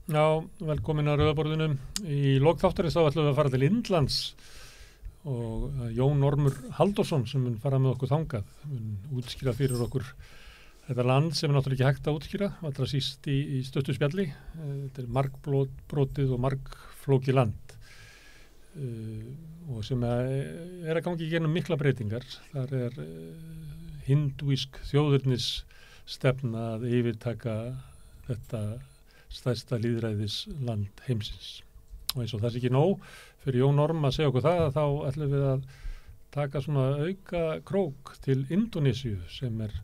Já, velkomin að Rauðaborðinu. Í lok þáttarins þá ætlum við að fara til Indlands og Jón Ormur Halldórsson sem mun fara með okkur þangað, mun útskýra fyrir okkur þetta land sem er náttúrulega ekki hægt að útskýra, allra síst í stuttu spjalli. Þetta er margbrotið og margflókið land og sem er að gangi í gennum mikla breytingar. Þar er hindúísk þjóðernisstefna að yfirtaka þetta stærsta lýðræðisland heimsins. Og eins og það sé ekki nóg fyrir Jón Orm að segja okkur það, þá ætlum við að taka svona auka krók til Indónesíu sem er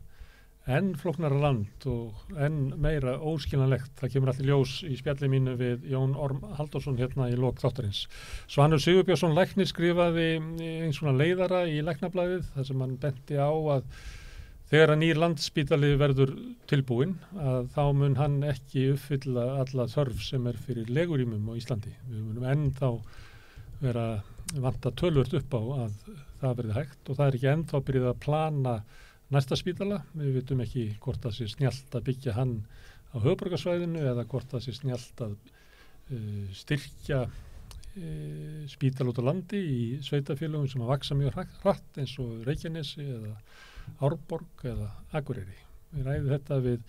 enn flóknara land og enn meira óskiljanlegt. Það kemur allir ljós í spjalli mínu við Jón Orm Halldórsson hérna í lok þáttarins. Svanur Sigurbjörnsson læknir skrifaði eins svona leiðara í Læknablaðið þar sem hann benti á að þegar að nýr landspítali verður tilbúinn að þá mun hann ekki uppfylla alla þörf sem er fyrir legurýmum á Íslandi. Við munum ennþá vera vanta töluvert upp á að það verði hægt og það er ekki ennþá byrjað að plana næsta spítala. Við vitum ekki hvort það sé snjallt að byggja hann á höfuðborgarsvæðinu eða hvort það sé snjallt að styrkja spítala út á landi í sveitarfélögum sem að vaxa mjög hratt eins og Reykjanesi eða Árborg eða Akureyri. Við ræðum þetta við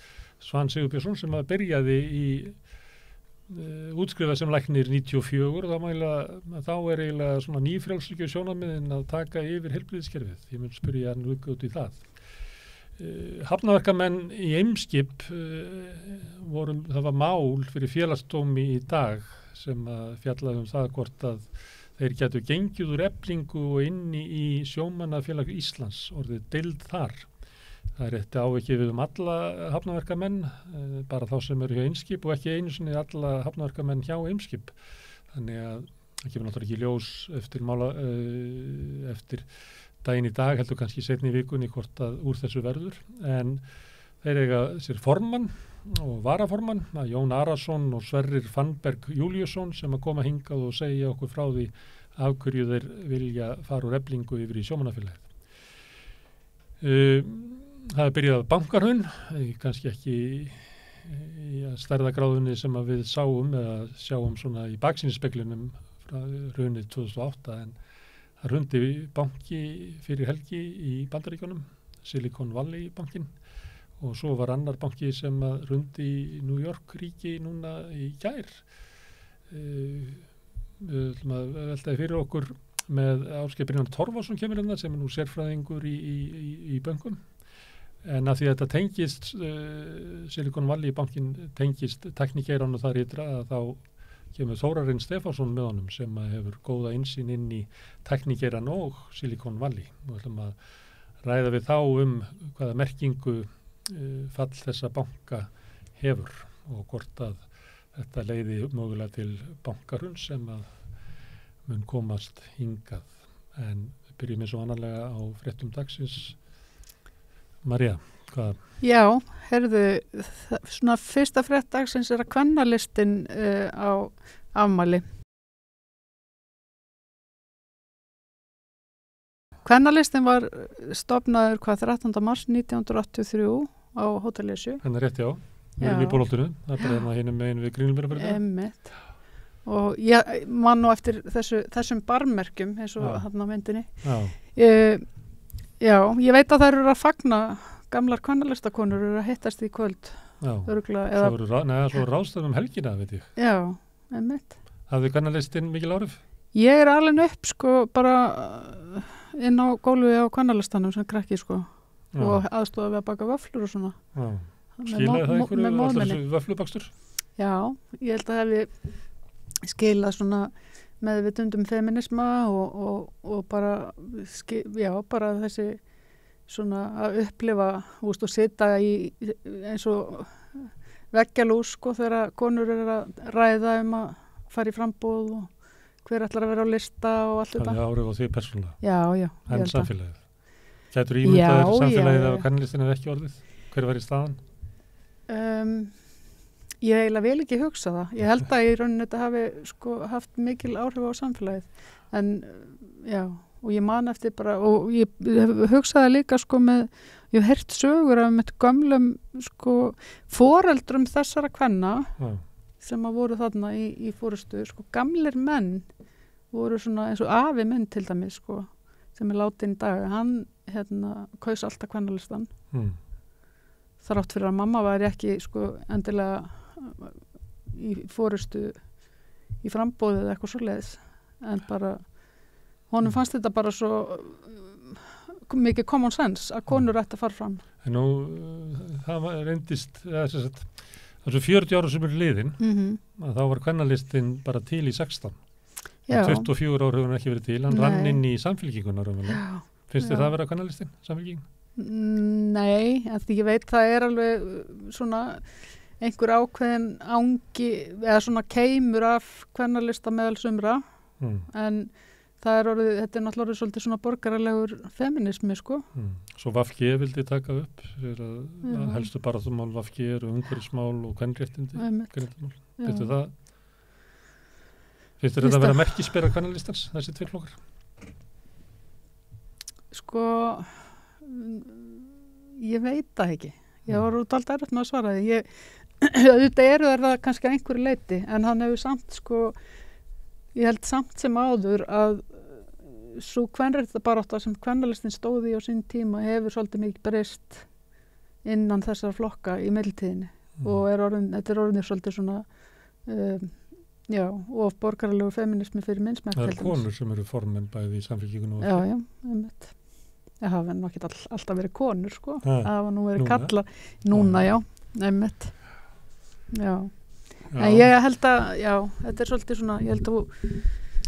Svan Sigurbjörnsson sem að byrjaði í útskrifað sem læknir 94 og þá er eiginlega svona nýfrjálshyggju sjónarmiðin að taka yfir heilbrigðiskerfið. Ég mun spyrja hann út í það. Hafnarverkamenn í Eimskip það var mál fyrir félagsdómi í dag sem að fjallaði það hvort að þeir gætu gengið úr Eflingu og inni í Sjómannafélag Íslands, orðið deild þar. Það er þetta á ekki við alla hafnarverkamenn, bara þá sem eru hjá Eimskip og ekki einu sinni alla hafnarverkamenn hjá Eimskip. Þannig að það kemur náttúrulega ekki ljós eftir daginn í dag, heldur kannski seinni í vikunni hvort að úr þessu verður. En þeir eiga sér formann og varaformann, Jón Arason og Sverrir Fannberg Júlíusson sem að koma hingað og segja okkur frá því af hverju þeir vilja fara úr Eflingu yfir í Sjómannafélagið. Það er byrjað bankarhrun, kannski ekki í stærðagráðunni sem að við sjáum svona í baksýnisspeglinum frá hrunið 2008 en það hrundi banki fyrir helgi í Bandaríkjunum, Silicon Valley bankin. Og svo var annar banki sem hrundi í New York ríki núna í gær. Við ætlum að veltaði fyrir okkur með Ásgeir Brynjar Torfason kemur hérna sem er nú sérfræðingur í bönkum. En að því að þetta tengist, Silicon Valley bankin tengist teknikeirann og þar ytra að þá kemur Þórarinn Stefánsson með honum sem hefur góða innsýn inn í teknikeirann og Silicon Valley. Við ætlum að ræða við þá hvaða merkingu fall þessa banka hefur og hvort að þetta leiði mögulega til bankarhruns sem að mun komast hingað. En við byrjum eins og annarlega á fréttum dagsins. María, hvað? Já, heyrðu, svona fyrsta frétt dagsins er að kvennalistinn á afmæli. Kvennalistinn var stofnaður 13. mars 1983 á Hótel Esju. Hennar rétt, já. Við erum í Bólholtinu. Það er bara hérna hinum megin við Kringlumýrarbrautina. Einmitt. Og ég man nú eftir þessum barmerkjum eins og þarna á myndinni. Já. Já, ég veit að þær eru að fagna, gamlar kvennalistakonur eru að hittast í kvöld. Já. Örgulega. Svo ráðstöðum helgina, veit ég. Já, einmitt. Hafði kvennalistinn mikil áhrif? Ég er alveg upp, bara inn á gólfi á kvennalistanum sem krakki, og aðstofa við að baka vöflur og svona. Já. Skilaði það einhverju alltaf þessu vöflubakstur? Já, ég held að hefði skilað svona meðvitundum feminisma og bara, bara þessi svona að upplifa, og sita í eins og veggjalús, þegar konur eru að ræða að fara í framboð og hver ætlar að vera á lista og allt þetta. Það er áhrif á því persónulega. Já. En samfélagið. Gætur ímyndaður samfélagið af kvennalistin eða ekki orðið? Hver var í staðan? Ég eiginlega vil ekki hugsa það. Ég held að í rauninni þetta hafi haft mikil áhrif á samfélagið. En já, og ég man eftir bara, og ég hugsaði líka ég hef heyrt sögur af með gömlum foreldrum þessara kvenna sem að voru þarna í fórustu, sko, gamlir menn voru svona eins og afi minn til dæmis, sko, sem er látinn í dag, hann kaus alltaf kvennalistan þrátt fyrir að mamma væri ekki, sko, endilega í fórustu í frambóðið eitthvað svoleiðis, en bara honum fannst þetta bara svo mikið common sense að konur ætti að fara fram. En nú, það reyndist, þessu 40 ára sem eru liðin, að þá var kvennalistinn bara til í 16. Já. 24 ára hefur hann ekki verið til, hann rann inn í samfylkinguna. Finnst þið það að vera kvennalistinn, samfylkingin? Nei, því ég veit það er alveg svona einhver ákveðin angi, eða svona keimur af kvennalista meðal sumra, en þetta er náttúrulega orðið svolítið svona borgaralegur feminismi, sko. Svo VFG vildi taka upp, að helstu baráttumál VFG eru umhverfismál og kvenréttindi. Finnst þið það? Finnst þið þetta að vera merkispera kvennalistans, þessi tveir flokkar? Sko, ég veit það ekki. Ég var út alltaf erfitt með að svara því. Auðvitað eru það kannski að einhverju leyti, en hann hefur samt, sko, ég held samt sem áður að svo kvenréttindabarátta sem kvennalistin stóði á sín tíma hefur svolítið mikið breyst innan þessar flokka í meðaltíðinni og þetta er orðin svolítið svona og borgaralegu feminismi fyrir minnsmætt. Það er konur sem eru formenn bæði í samfélkíkunum. Já, einmitt. Það hafa nú ekki alltaf verið konur, sko. Það hafa nú verið kallar. Núna, já, einmitt. Já. En ég held að, þetta er svolítið svona, ég held að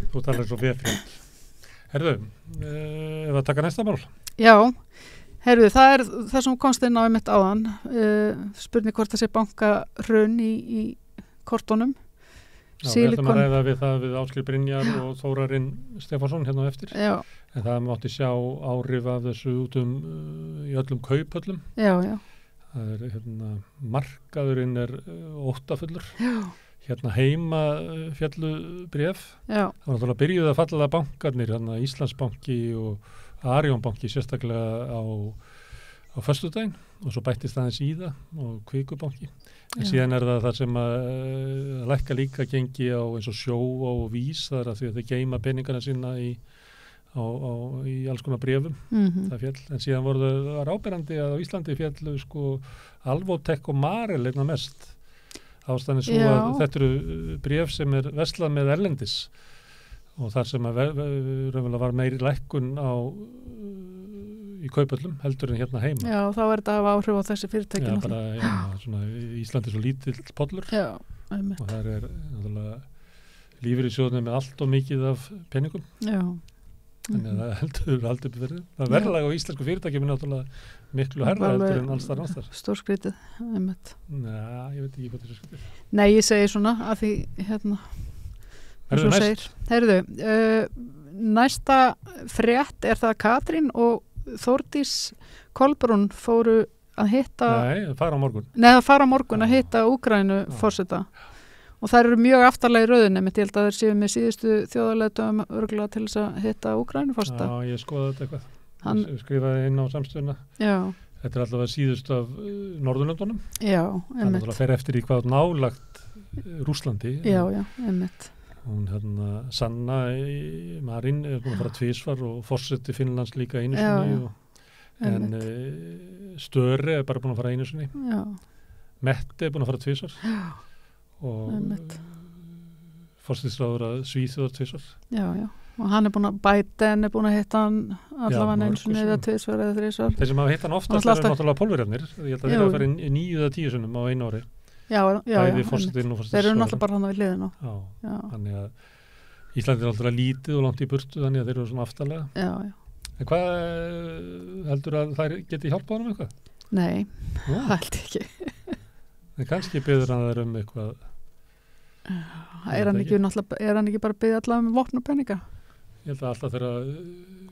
Þú talar svo VFG. Herðu, ef að taka næsta mál? Já, herðu, það er það sem komst inn á einmitt áðan, spurning hvort það sé bankahrun í kortunum. Já, við ætlum að ræða við það við Ásgeir Brynjar og Þórarinn Stefánsson hérna á eftir. Já. En það mátti sjá áhrif af þessu út í öllum kauphöllum. Já. Það er markaðurinn er óttafullur. Já. Hérna heima fjallu bréf. Já. Það var náttúrulega byrjuð að falla bankarnir, Íslandsbanki og Arionbanki sérstaklega á föstudaginn og svo bættist aðeins í það og Kvikubanki. En síðan er það sem að lækka líka gengi á eins og Sjó og Vís, það er að því að þeir geyma peningana sína í alls konar bréfum. Það fjall. En síðan var áberandi að á Íslandi fjallu sko Alvotek og Marel einna mest. Ástæðan er svo að þetta eru bréf sem er verslað með erlendis og þar sem að raunverulega var meiri lækkun í kaupöllum heldur en hérna heima. Já, þá er þetta að hafa áhrif á þessi fyrirtæki. Já, bara, svona, Íslandi er svo lítill pollur. Já, og það er náttúrulega lífeyrissjóðurinn með allt og mikið af peningum. Já. Þannig að það heldur aldrei verið. Það verðlag á íslensku fyrirtækjum er náttúrulega miklu herra heldur en alls þar. Stórskrítið, einmitt. Nei, ég veit ekki hvað þetta er skrítið. Nei, ég segi svona að því, Herðu, næst. Herðu, næsta frétt er það Katrín og Þórdís Kolbrún fóru að hitta... Nei, það fara á morgun að hitta Úkraínu forseta. Og þær eru mjög aftarlega í rauðinni, ég held að þeir séu með síðustu þjóðarleiðtogum örgulega til þess að hitta Úkraínu forseta. Já, ég skoði þetta eitthvað. Ég skrifaði inn á samstöðuna. Já. Þetta er allavega síðust af Norðurlöndunum. Já, einmitt. Það fer eftir í hvað nálagt Rússlandi. Já, einmitt. Hún Sanna Marín er búin að fara tvisvar og forseti Finnlands líka einu sinni. En Störi er bara búin að fara einu sinni. Já. Mette er búin að fara tvisvar. Já. Og forsætisráður að Svíþjóðar tvisvar. Já. Og hann er búin að Biden er búin að hitta hann allavega eins og eða tvisvar eða þrisvar. Þeir sem hafa hitt hann oftast eru náttúrulega pólverjarnir. Ég held að þeir hafa farið 9 eða 10 sinnum á einu ári. Já. Bæði forsetinn og þeir eru náttúrulega bara hann við hliðina. Já. Þannig að Íslandi er náttúrulega lítið og langt í burtu þannig að þeir eru svona aftarlega. Já. En hvað heldur að þær geti hjálpað hann um eitthvað? Nei, það held ekki. En kannski biður hann þeir eitthvað. Er hann ekki bara biðið allavega með vopn og peninga? Ég held að alltaf þegar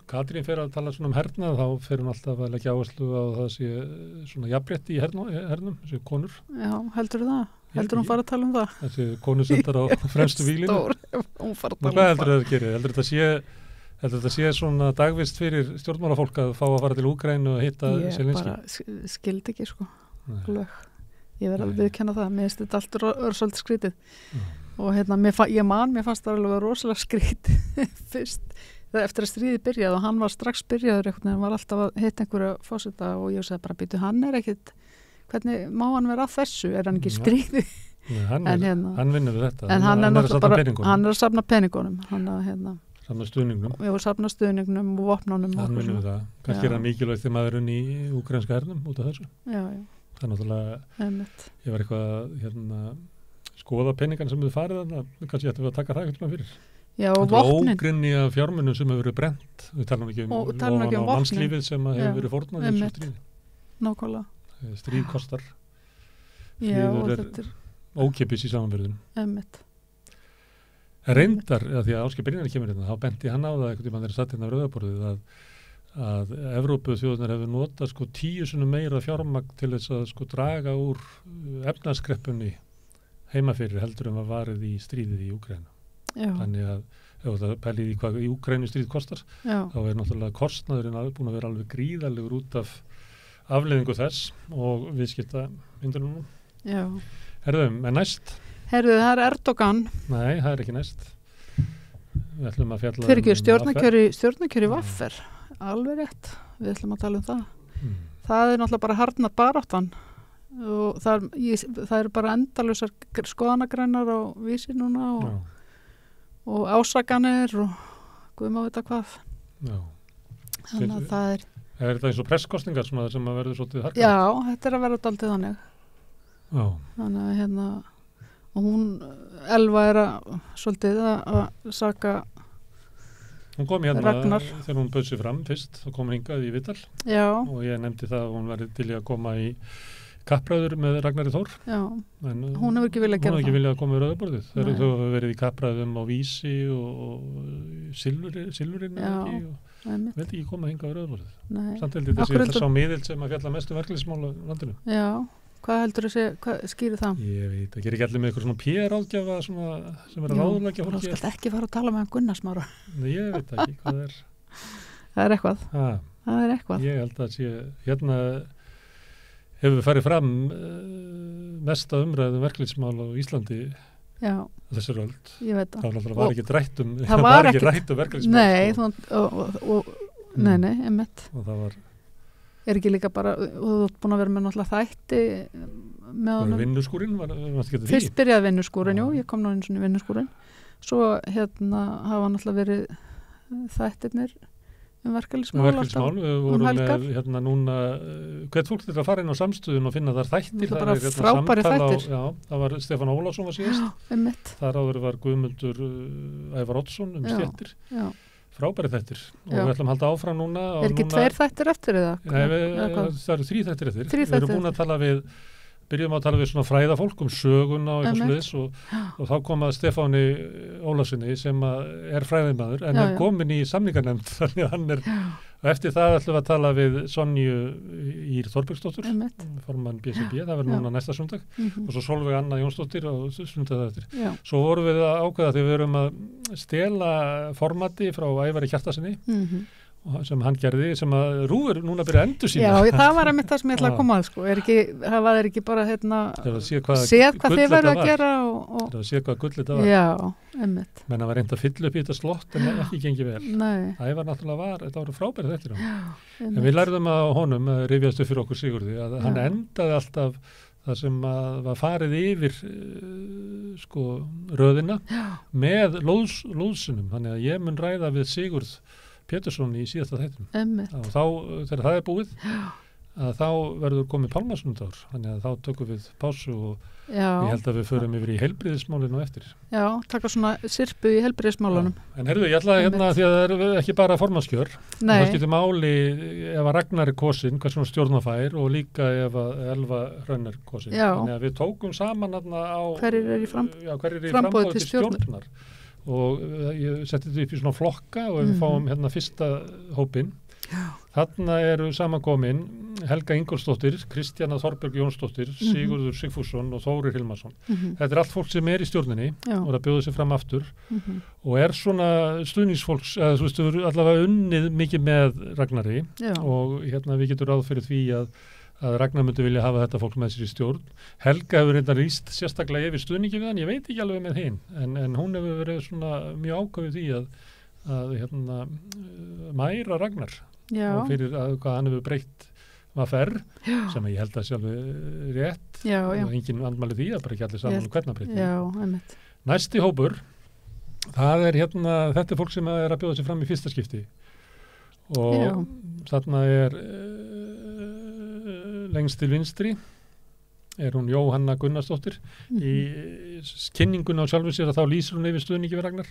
Katrín fer að tala svona hernað, þá fer hann alltaf að leggja áherslu á það sé svona jafnrétti í hernum, þessi konur. Já, heldur það? Heldur hún fara að tala það? Þessi konur sendar á fremstu vílinu. Hún fara að tala hvað heldur það gerir? Heldur þetta sé svona dagvist fyrir stjórnmálafólk að fá að fara til Úkraínu og hitta Selenskí? Ég bara skildi ekki, sko. Lög. ég verð að viðkenna það, mér finnst þetta allt svolítið skrítið Já. og hérna, mér fannst það alveg rosalega skrítið fyrst, eftir að stríði byrjaði og hann var strax byrjaður eitthvað, hann var alltaf að hitta einhverja fórseta og ég sagði bara, býtu, hann ekkit, hvernig má hann vera að þessu, hann ekki stríði? Hann vinnur við þetta, en hann er að safna peningunum, hann að hérna, safna stuðningnum. Já, safna stuðningnum og vopnunum. Hann vinnur við það, kannski hann mikilvægt þegar maðurinn í úkrainska hernum út af þessu. Já. Það er náttúrulega, ég var eitthvað skoða peningan sem hefur farið þannig, kannski ættum við að taka það eitthvað fyrir. Já, og vopnin. Ógrynni af fjármunum sem hefur verið brent, við talum ekki um mannslífið sem hefur verið fórnað í þessu stríði. Nákvæmlega. Stríð kostar. Já, Stríður ókeypis í samanverðinu. Einmitt. Reyndar, því að Ásgeir Brynjar kemur hérna, þá benti hann á það einhvern tímann þegar satt hérna á Rauðaborðið að Evrópu þjóðunar hefur notað 10 sinnum meira fjármagn til þess að draga úr efnahagskreppunni heima fyrir heldur en var varið í stríðið í Úkraínu. Þannig að ef það pælið í hvað í Úkraínu stríð kostar, þá er náttúrulega kostnaðurinn búin að vera alveg gríðarlegur út af afleiðingu þess og viðskipta hindrunum. Já. Herðum, en næst? Herðu, það er Erdogan. Nei, það er ekki næst. Við ætlum að fjalla Fyrir ekki stjórnarkjöri vaffer. Alveg rétt. Við ætlum að tala um það. Það er náttúrulega bara harðna baráttan og það er bara endalausar skoðanagreinar á Vísi núna og ásakanir og guð má vita hvað. Já. Þannig að það er... Er þetta eins og presskostningar sem að verður svolítið harkað? Já, þetta er að vera daldið þannig. Já. Þannig að hérna... Og hún, Elva er svolítið að saka hún kom hérna Ragnar. Þegar hún bauð sig fram fyrst, þá kom hún hingað í Viðtal og ég nefndi það að hún væri til að koma í kappræður með Ragnari Þór. Já, en hún hefur ekki viljað gera það. Hún hefur ekki viljað að koma í Rauðaborðið. Þau hefur verið í kappræðum á Vísi og Silfurinn ekki og vildi ekki koma hingað í Rauðaborðið. Samt heldur þessi sá miðill sem að fjalla mest verkefnismál á landinu. Já. Hvað heldur þú hvað skýrir það? Ég veit, það gerir ekki allir með eitthvað svona PR-ráðgjafa sem er að ráðleggja fólki. Þú skalt ekki fara að tala með hann Gunnar Smára. Nei, ég veit ekki hvað er. Það er eitthvað. Það er eitthvað. Ég held að hérna hefur við farið fram mesta umræðum verkefnismál á Íslandi þessar öld. Ég veit það. Það var ekki rætt um verkefnismál. Nei, einmitt. Og það var er ekki líka bara, þú ert búin að vera með náttúrulega þætti með honum. Vinnuskúrinn var fyrst byrjaði vinnuskúrinn, ég kom nú eins og í vinnuskúrinn. Svo hafa náttúrulega verið þættirnir verkefnismál. Við vorum með núna, hvert fólk þetta að fara inn á samstöðun og finna þar þættir. Það bara frábæri þættir. Það var Stefán Ólafsson var síðast. Þar áður var Guðmundur Ævar Oddsson stéttir. Já. Frábæri þættir og við ætlum að halda áfram núna. Er ekki 2 þættir eftir eða? Nei, það eru 3 þættir eftir. Við erum búin að byrjum að tala við svona fræðafólk söguna og eitthvað sliðis og þá kom að Stefáni Ólafssoni sem er fræðimaður en er komin í samningarnefnd þannig að hann og eftir það ætlum við að tala við Sonju Ír Þorbergsdóttur formann BCB, það verður núna næsta sundag og svo Solveig Anna Jónsdóttir og sundag eftir. Svo vorum við að ákveða þegar við erum að stela formati frá Ævari Hjartarsyni sem hann gerði, sem að Rúfur núna byrja að endur sína. Já, það var einmitt það sem ég ætla að koma að, sko. Hafa þeir ekki bara, séð hvað þið verður að gera og séð hvað gull þetta var. Já, einmitt. Menn að var reynd að fylla upp í þetta slott en ekki gengið vel. Nei. Það var náttúrulega þetta voru frábæri þettir á. En við lærðum að honum, rifjast upp fyrir okkur Sigurði, að hann endaði alltaf það sem var farið yfir röðina með lóðsunum. Þannig að ég mun ræða við Sigurð Pétursson í síðasta þættinum. Og þá, þegar það er búið, að þá verður komið Pálmasundagur. Þannig að þá tökum við pásu og ég held að við förum yfir í heilbrigðismálinu eftir. Já, taka svona sirpu í heilbrigðismálunum. En herðu, ég ætla því að það er ekki bara formannskjör. Nei. Það skiptir máli ef að Ragnar er kosin, hvað svona stjórnarfær og líka ef að Elva Hrönn er kosin. Þannig að við tókum saman á hverjir er í frambóði til stjórnar. Og ég setti þetta upp í svona flokka og við fáum fyrsta hópinn. Þarna eru samankomin Helga Ingólfsdóttir, Kristjana Þorberg Jónsdóttir, Sigurður Sigfússon og Þórir Hilmarsson. Þetta er allt fólk sem er í stjórninni og það bjóður sig fram aftur og er svona stuðningsfólks, eða þú veist, allavega unnið mikið með Ragnari og við getum ráð fyrir því að að Ragnar myndi vilja hafa þetta fólk með sér í stjórn. Helga hefur reynda lýst sérstaklega yfir stuðningi við hann, ég veit ekki alveg með hinn, en hún hefur verið svona mjög ákveðið því að mæra Ragnar og fyrir hvað hann hefur breytt VFR, sem ég held að sjálfu rétt og enginn andmæli því að bara ekki allir saman hvernig breytti. Næsti hópur, það er þetta er fólk sem er að bjóða sig fram í fyrsta skipti og þarna er lengst til vinstri er hún Jóhanna Gunnarsdóttir. Í kynningun á sjálfu sér að þá lýsir hún yfir stuðningi við Ragnar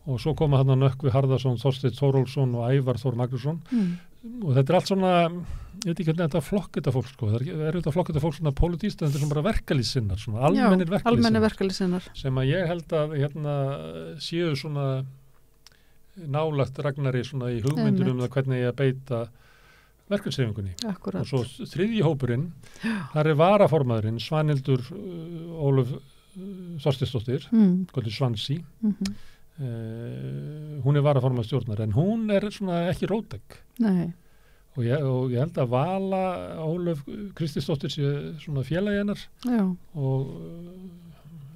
og svo koma hann að Nökkvi Harðarsson, Þorsteinn Þórólfsson og Ævar Þór Magnússon og þetta er allt svona, ég veit ekki hvernig þetta flokk þetta fólk sko, það er þetta flokk þetta fólk svona pólitískt, þetta er svona bara verkalýssinnar, svona almennir verkalýssinnar sem að ég held að séu svona nálagt Ragnari svona í hugmyndur það hvernig ég að beita verkalýssefingunni. Og svo þriðji hópurinn, þar er varaformaðurinn Svanhildur Ólöf Þorsteinsdóttir, kvöldi Svansi. Hún er varaformað stjórnar en hún er svona ekki róttæk. Nei. Og ég held að Vala Ólöf Kristinsdóttir sé svona félagi hennar og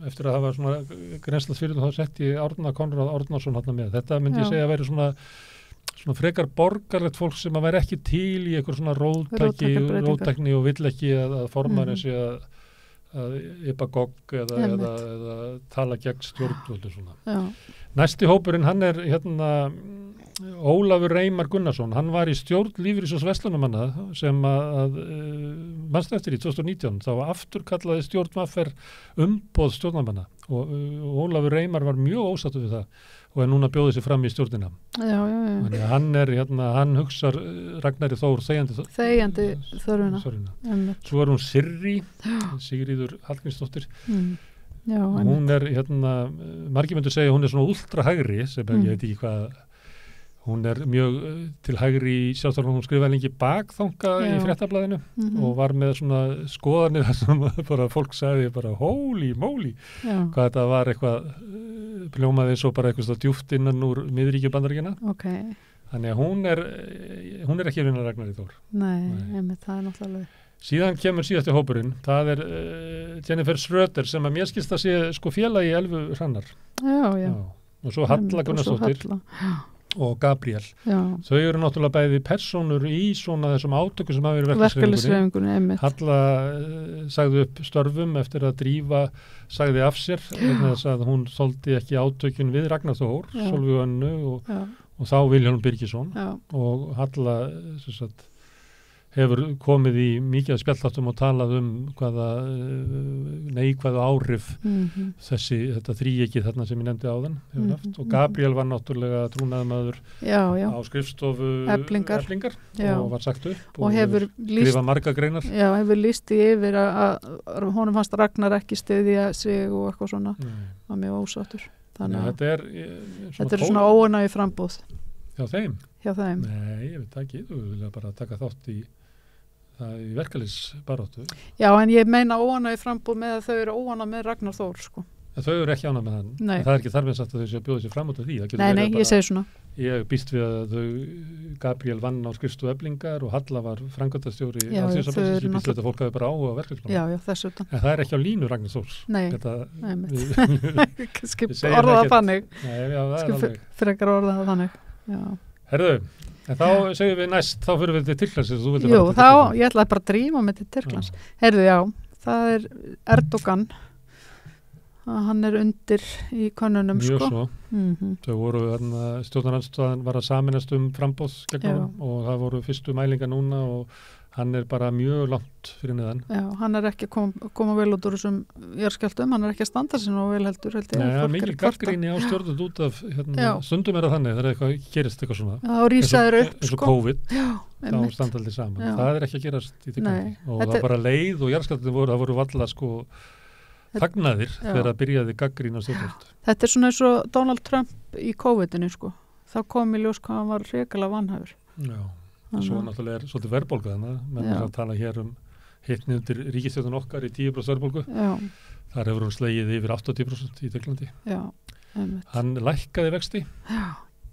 eftir að hafa svona grenslað fyrir þá sett ég Árna Konráð Árnason hann með. Þetta myndi ég segja að vera svona frekar borgarlegt fólk sem að vera ekki til í eitthvað svona róttækni og vill ekki að formaðurinn sé að ypa gogg eða tala gegn stjórnvöldu svona. Næsti hópurinn, hann er Ólafur Reimar Gunnarsson, hann var í stjórn Lífeyrissjóðs Verslunarmanna sem manstu eftir í 2019, þá afturkallaði stjórn VFR umboð stjórnarmanna og Ólafur Reimar var mjög ósáttur við það og er núna bjóðið sér fram í stjórnina. Þannig að hann er hann hugsar Ragnari Þór þegjandi þörfina. Svo er hún Sigríður Hallgrímsdóttir. Hún er margir myndu segja hún er svona ultra hægri sem ég veit ekki hvað hún er mjög til hægri í sjálfstæðan, hún skrifaði lengi bakþanga í Fréttablaðinu og var með svona skoðanir þar sem bara fólk sagði bara holy moly hvað þetta var eitthvað pljómaði eins og bara eitthvað djúpt innan úr miðríkju Bandaríkjanna. Þannig að hún er ekki vinna Ragnari Þór. Nei, það er náttúrulega. Síðan kemur síðasti hópurinn, það er Jennifer Schröder sem að mér skilst að sé sko félagi Elvu Hrannar. Og svo Halla Gunnarsdóttir og Gabriel. Þau eru náttúrulega bæði persónur í svona þessum átökum sem hafa verið verkalýðshreyfingunni. Halla sagði upp störfum eftir að Drífa sagði af sér vegna þess að hún þoldi ekki átökin við Ragnar Þór, Sólveig Önnu og þá Vilhjálmur Birgisson og Halla sem sagt hefur komið í mikið spjallþáttum og talað hvaða neikvæðu áhrif þetta þríekið þarna sem ég nefndi áðan hefur haft og Gabriel var náttúrulega trúnaðarmaður á skrifstofu Eflingar og var sagt upp og hefur skrifað marga greinar. Hefur lýst í yfir að honum fannst Ragnar ekki styðja sig og eitthvað svona var mjög ósáttur. Þannig að þetta er svona óánægju framboð. Hjá þeim? Nei, ég veit ekki, þú vilja bara taka þátt í verkalýðsbaráttu. Já, en ég meina óánægju framboð með að þau eru óánægð með Ragnar Þór, sko. En þau eru ekki ánægð með hann. Nei. Það er ekki þar með sagt að þau séu að bjóða sér fram út af því. Nei, ég segi svona. Ég býst við að Gabriel vann á skrifstofu Eflingar og Halla var framkvæmdastjóri Alþýðusambandsins. Ég býst við að fólk hafi bara áhuga á verkalýðsbaráttu. Já, þess utan. En það er ekki á línu Ragnar Þórs. Nei, orðað þannig. Frekar orðað þannig. Herðu, en þá segjum við næst, þá fyrir við til Tyrklands. Jú, ég ætlaði bara að drífa mig til Tyrklands. Herðu, já, það er Erdogan. Hann er undir í könnunum, mjög sko. Þau voru, stjórnarandstaðan var að sameinast framboð gegn honum og það voru fyrstu mælingar núna og hann er bara mjög langt fyrir neðan. Já, hann er ekki að koma vel út úr þessum jarðskjálftum, hann er ekki að standa sér nú vel heldur. Nei, það er mikil gagnrýni á stjórnvöld út af, stundum er það þannig, þegar eitthvað gerist eitthvað svona. Já, rísaður upp, sko. Eins og COVID, þá standa allir saman. Já. Það er ekki að gerast í Tyrklandi. Og það bara leið og jarðskjálftum voru valla sko þagnaðir þegar að byrjaði gagnrýni á stjórnvöld. Þetta er svona eins og Donald Trump í COVID-inu sko. Þá kom í ljós hvað hann var hrikalega vanhæfur. Já. Svo náttúrulega er svolítið verðbólga menn að tala hér hittni undir ríkisstjórnin okkar í 10% verðbólgu. Þar hefur hún slegið yfir 80% í Tyrklandi. Hann lækkaði vexti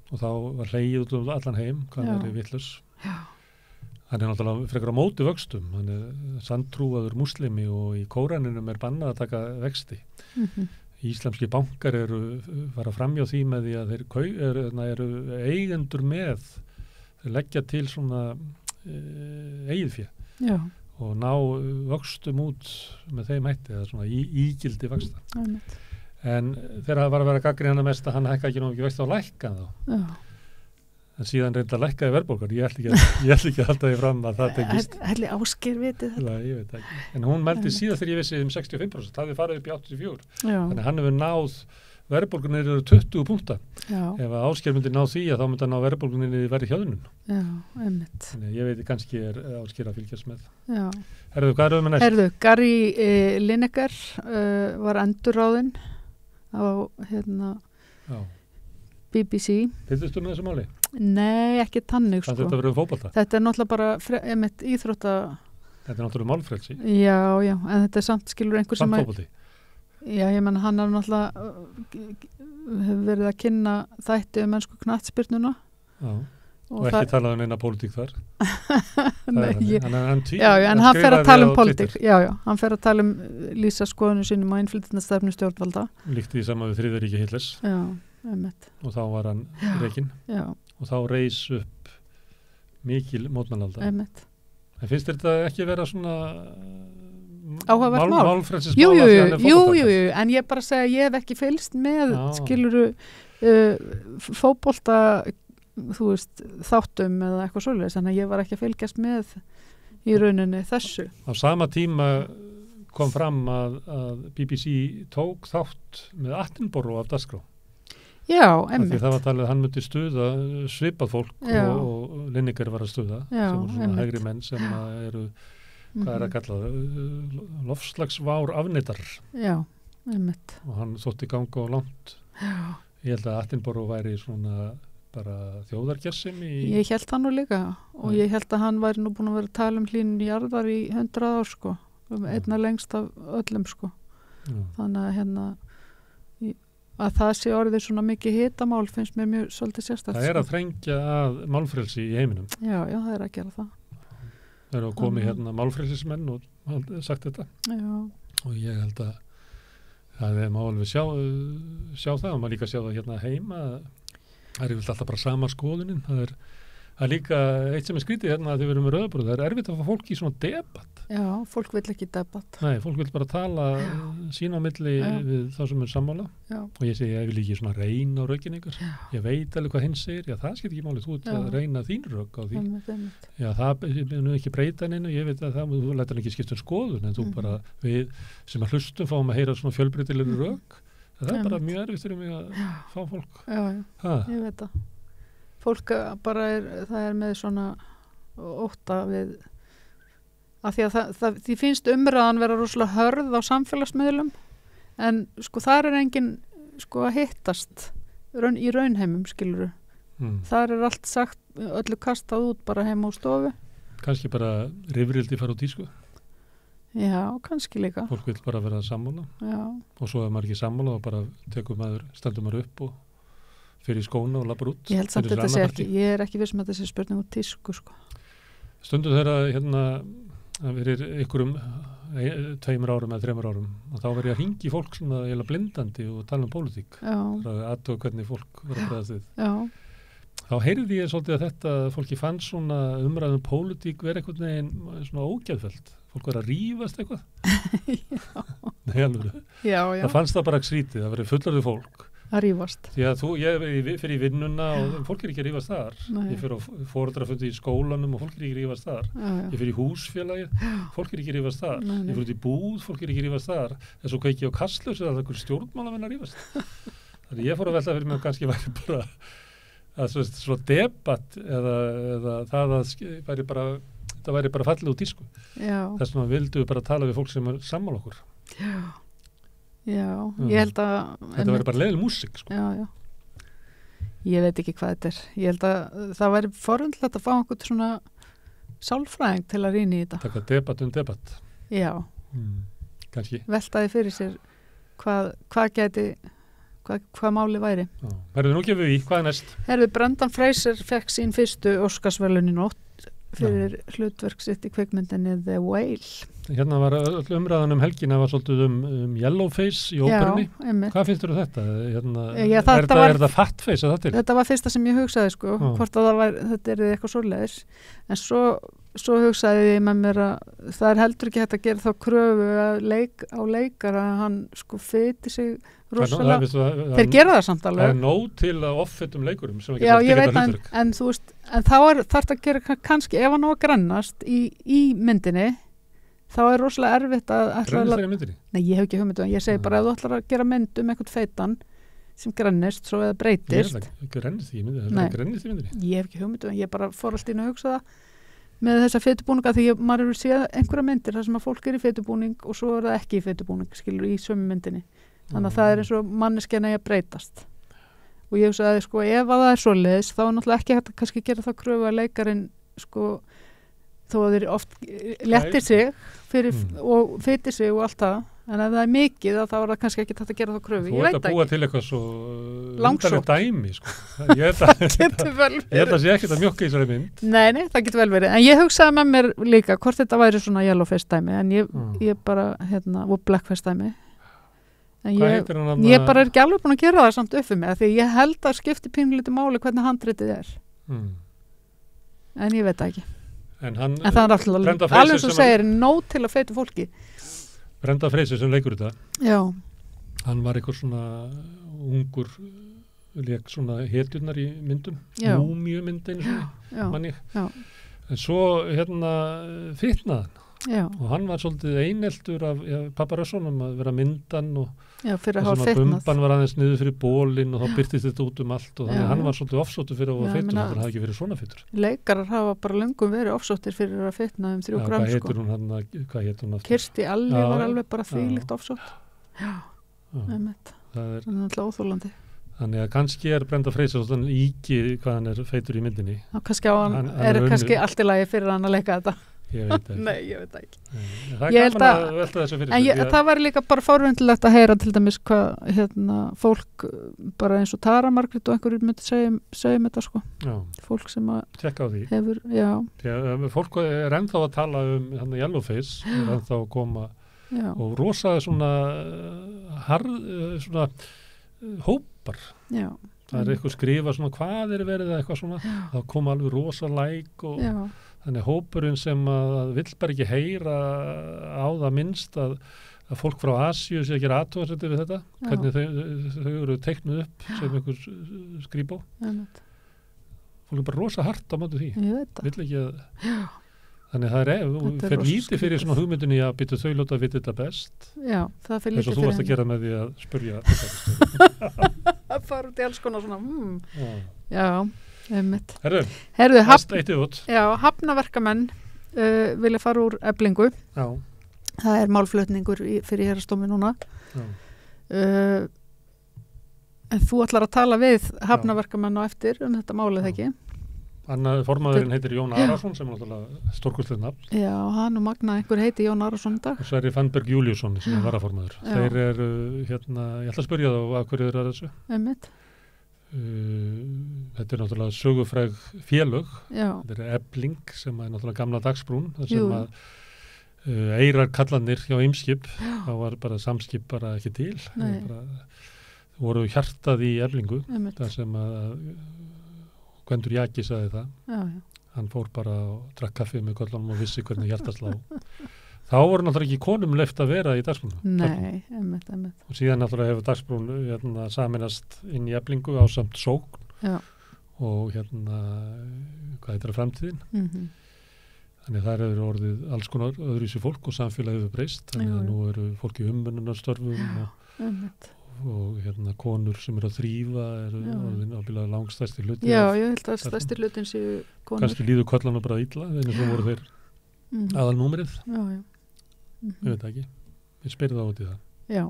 og þá var hlegið út allan heim hvað er vitlaus. Hann er náttúrulega frekar á móti vöxtum, hann er sanntrúaður muslimi og í Kóraninum er bannað að taka vexti. Íslamski bankar fara framjá því með því að þeir eru eigendur með, þeir leggja til svona eigið fé og ná vöxtum út með þeim hætti, eða svona ígildi vaxta. En þegar það var að vera gagnrýna mest að hann hækka ekki nóg ekki vexti á lækka þá. En síðan reynda lækkaði verðbólgan. Ég ætla ekki að halda því fram að það tengist. Helli Ásgeir vitið þetta? Ég veit ekki. En hún mælti síðan þegar ég vissi 65%. Það hefði farið upp í 84. Þannig hann hefur náð verðbólgunir 20 punkta. Ef Ásgeir myndi ná því að þá myndi hann ná verðbólgunir verið hjöðnun. Já, einmitt. Þannig ég veit kannski Ásgeir að fylgjast með. Já. Herðu, hvað erum við næst? Herðu, Gary Lineker var endurráðinn á BBC. Fylgstu með þessu máli? Nei, ekki tannig sko. Þetta verður fótbolta? Þetta er náttúrulega bara íþrótta. Þetta er náttúrulega málfrelsi? Já, en þetta er samt skilur einhver sem samt fótbolti? Já, ég menna hann er náttúrulega hefur verið að kynna þætti mennsku knattspyrnuna. Já, og ekki talað um eina pólitík þar? Nei, en hann fer að tala um pólitík. Já, hann fer að tala um lýsa skoðunum sínum á innflytjandastefnu stjórnvalda. Líkti því saman við Þriðja ríki Hitlers. Já, einmitt. Og þá var hann rekinn. Já. Og þá reis upp mikil mótmælalda. Einmitt. En finnst þetta ekki vera svona áhugavert mál? Málfrelsismál? Jú, en ég bara segja að ég hef ekki fylgst með skiluru fótbolta þú veist, þáttum eða eitthvað svoleiðis, þannig að ég var ekki að fylgjast með í rauninni þessu. Á sama tíma kom fram að BBC tók þátt með Attenborough af dagskrá. Já, einmitt. Því það var talið að hann myndi stuða svipað fólk og Lineker var að stuða sem svona hægri menn sem eru hvað er að kalla lofslagsvár afneitar. Já, einmitt. Og hann þótti ganga á langt. Já. Ég held að Attenborough væri svona bara þjóðargersemi. Ég held það nú líka og ég held að hann væri nú búin að vera að tala um hlýnun jarðar í 100 ár sko, einna lengst af öllum sko. Þannig að að það sé orðið svona mikið hitamál finnst mér mjög svolítið sérstakt. Það er að þrengja að málfrelsi í heiminum. Já, það er að gera það. Það eru að komi hérna málfrelsismenn og sagt þetta. Já. Og ég held að það er má alveg sjá það og maður líka sjá það hérna heima. Það er yfirleitt alltaf bara sama skoðunin. Það er líka eitt sem er skrítið hérna að þið verum með rauðabröð. Það er erfitt að fá fólk í svona debatt. Já, fólk vil ekki debatt. Nei, fólk vil bara tala sín á milli við þá sem er sammála. Já. Og ég segi, ég vil ekki svona reyna á rökin ykkur. Ég veit alveg hvað hinn segir. Já, það skiptir ekki máli. Þú ert að reyna þín rök á því. Já, það er ekki breyta neinu. Ég veit að þú lætur ekki skipta skoðun, en þú bara, við sem að hlustum fáum að heyra svona fjölbreytilegri rök. Það er bara mjög erfitt fyrir mig að fá fólk. Já, ég veit það. Fólk bara það er með svona ótta við af því að því finnst umræðan vera rosalega hörð á samfélagsmiðlum en sko þar er engin sko að hittast í raunheimum skiluru. Þar er allt sagt, öllu kastað út bara heima á stofu. Kannski bara rifrildi fara út í sko. Já, kannski líka. Fólk vil bara vera sammála. Já. Og svo ef maður ekki sammála og bara stendur maður upp og fyrir skóna og labbar út. Ég held samt þetta sé ekki, ég er ekki viss með að þetta sé spurning út tísku sko. Stundum þegar hérna það verið ykkurum 2 árum eða 3 árum og þá verið að hringi fólk svona eða blindandi og tala um pólitík. Aðtöku hvernig fólk verið að bregðast við. Já. Þá heyrði ég svolítið að þetta fólki fann svona umræðum pólitík verið einhvern veginn svona ógeðfellt. Fólk verið að rífast eitthvað. Nei, alveg. Já. Það fannst það bara skrítið, það verið fullorðið fólk. Að rífast. Því að ég fyrir í vinnuna og fólk ekki að rífast þar. Ég fyrir á foreldrafundi í skólanum og fólk ekki að rífast þar. Ég fyrir í húsfélagið, fólk ekki að rífast þar. Ég fyrir út í búð, fólk ekki að rífast þar. En svo kveiki á Kastljósi að það er einhver stjórnmálamenn að rífast. Þannig ég fór að velta fyrir mig kannski væri bara að svona debatt eða það það væri bara fallið út í sko. Þess vegna vildu við bara tala við fólk sem er sammála okkur. Já, ég held að þetta verður bara leiðileg músík sko. Já. Ég veit ekki hvað þetta er. Ég held að það væri forundlegt að fá einhvern svona sálfræðing til að rýna í þetta. Taka debatt. Já. Kannski. Veltaði fyrir sér hvað máli væri. Herðu nú gefum við í, hvað er næst? Herðu, Brendan Fraser fekk sín fyrstu Óskarsverðlaun í nótt fyrir hlutverk sitt í kvikmyndinni The Whale. Hérna var öll umræðan helgina var svolítið Yellowface í óperunni. Já, einmitt. Hvað finnst þér þetta? Hérna, Já, er þetta fatface að það til? Þetta var fyrsta sem ég hugsaði sko, hvort að þetta er eitthvað svoleiðis. En svo hugsaði ég með mér að það er heldur ekki hægt að gera þá kröfu á leikara að hann sko fyti sig rosalega. Þeir gera það samt alveg. Það er nóg til að offittum leikurum sem ekki Já, þarf ég að veit geta hlutverk. en þú veist, en þá þarf að gera kannski ef hann á að grannast í myndinni, þá er rosalega erfitt að Grennist þeir í myndinni? Nei, ég hef ekki hugmyndu, ég segi bara að þú ætlar að gera mynd eitthvað feitan sem grannist svo eða breytist. Grennist í myndinni? Ég hef ekki hugmyndu, ég bara fór alltaf inn að hugsa það með þessa fetubúninga því maður hefur séð einhverja myndir þar sem að fólk er í fetubúning og svo er það ekki í fetubúning, skilur, í sömu myndinni. Þannig að það er eins og manneskjan að breytast. Og ég hugsaði, sko, ef að það er svoleiðis, þá er náttúrulega ekki hægt að kannski gera það kröfu að leikarinn, sko, þó að þeir oft lettir sig fyrir, og fytir sig og allt það. En ef það er mikið, þá er það kannski ekki hægt að gera það kröfu. Þú ert að búa til eitthvað svo langsótt dæmi, sko. Ég held að sé ekkert að mjokka í þessari mynd. Nei, það getur vel verið. En ég hugsaði með mér líka hvort þetta væri svona Yellowface dæmi, en ég bara, og Blackface dæmi. En ég bara er ekki alveg búin að gera það samt upp fyrir mig, því ég held að skipti pínlítið máli hvernig handritið er. En ég veit það ekki. En það er alltaf, alveg svo segir, nóg til að feitu fólki. Brenda Freyser sem leikur þetta. Já. Hann var eitthvað svona ungur, leik svona hetjurnar í myndum. Múmíu myndin svona, mann ég. Já. En svo fitnaði hann. Já. Og hann var svolítið eineltur af papparössunum að vera myndan og fyrir að hafa fitnað. Bumban var aðeins niður fyrir bólinn og þá byrtist þetta út allt og þannig að hann var svolítið offsóttur fyrir að vera fittur, hann hafði ekki verið svona fittur. Leikarar hafa bara löngum verið offsóttir fyrir að fitna 3 gram sko. Hvað heitir hún aftur? Kirsti Alli var alveg bara þvílíkt offsótt. Já, einmitt. Það er náttúrulega óþolandi. Þannig að kannski er Brenda Freyser svona íki hvað hann er feitur í myndinni. Kannski kannski allt í lagi fyrir hann að leika þetta. Ég veit það ekki. Nei, ég veit það ekki. Það er gaman að velta þessu fyrir sig. En það var líka bara forvindilegt að heyra til dæmis hvað fólk bara eins og Tara Margrét og einhverjum myndi segja þetta sko. Já. Fólk sem að tjekka á því. Hefur, já. Fólk er ennþá að tala Yellowface, er ennþá að koma og rosa svona hópar. Já. Það er eitthvað skrifa svona hvað er verið eitthvað svona. Það kom alveg rosa og þannig hópurinn sem að vill bara ekki heyra á það minnst að fólk frá Asíu sé að gera athugasemdir við þetta, hvernig þau eru teiknuð upp sem einhver skrýbó. Fólk er bara rosa hart á móti því. Vill ekki að þannig það fer lítið fyrir svona hugmyndinni að byrja þau lóta að vita þetta best. Já, það fer lítið fyrir henni. Þess að þú varst að gera með því að spyrja. Það fara út í alls konar svona Já. Herðu, hafnaverkamenn vilja fara úr Eflingu. Já. Það er málflutningur fyrir héraðsdómi núna. En þú ætlar að tala við hafnaverkamenn á eftir þetta málið ekki? Formaðurinn heitir Jón Arason sem er náttúrulega stórkostlegt nafn. Já, hann og Magna einhver heiti Jón Arason í dag. Og Sverrir Fannberg Júlíusson sem er varaformaður. Þeir eru ég ætla að spyrja þá að hverju þeir eru þessu. Einmitt. Þetta er náttúrulega sögufræg félög. Þetta er Efling sem er náttúrulega gamla Dagsbrún þar sem að eirar kallanir hjá Eimskip þá var bara samskip bara ekki til bara, voru hjartað í Eflingu þar sem að Gvendur Jaki sagði það hann fór bara og drakk kaffi með kollanum og vissi hvernig hjartast lá þá voru náttúrulega ekki konum leyft að vera í Dagsbrún. Nei, einmitt. Og síðan náttúrulega hefur Dagsbrún saminast inn í Eflingu á samt sókn og hvað heitir það framtíðin. Þannig þar hefur orðið alls konar öðruvísi fólk og samfélagið hefur breyst. Þannig að nú eru fólk í umönnunarstörfum og konur sem eru að þrífa eru orðin ábyggilega langstærsti hluti. Já, ég held að stærsti hlutin séu konur. Kannski líður kollan bara illa, þannig að voru þeir aðalnúmerið. Ég veit ekki. Við spyrum það út í það. Já,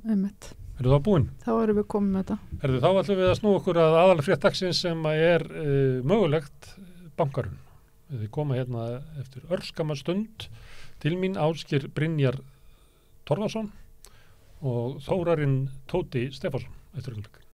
einmitt. Eru það búin? Þá erum við komið með þetta. Þá ætlum við að snúa okkur að aðalfrétt dagsins sem er mögulegt bankarun. Við koma hérna eftir örskama stund til mín Ásgeir Brynjar Torfason og Þórarinn Tóti Stefánsson eftir augnablik.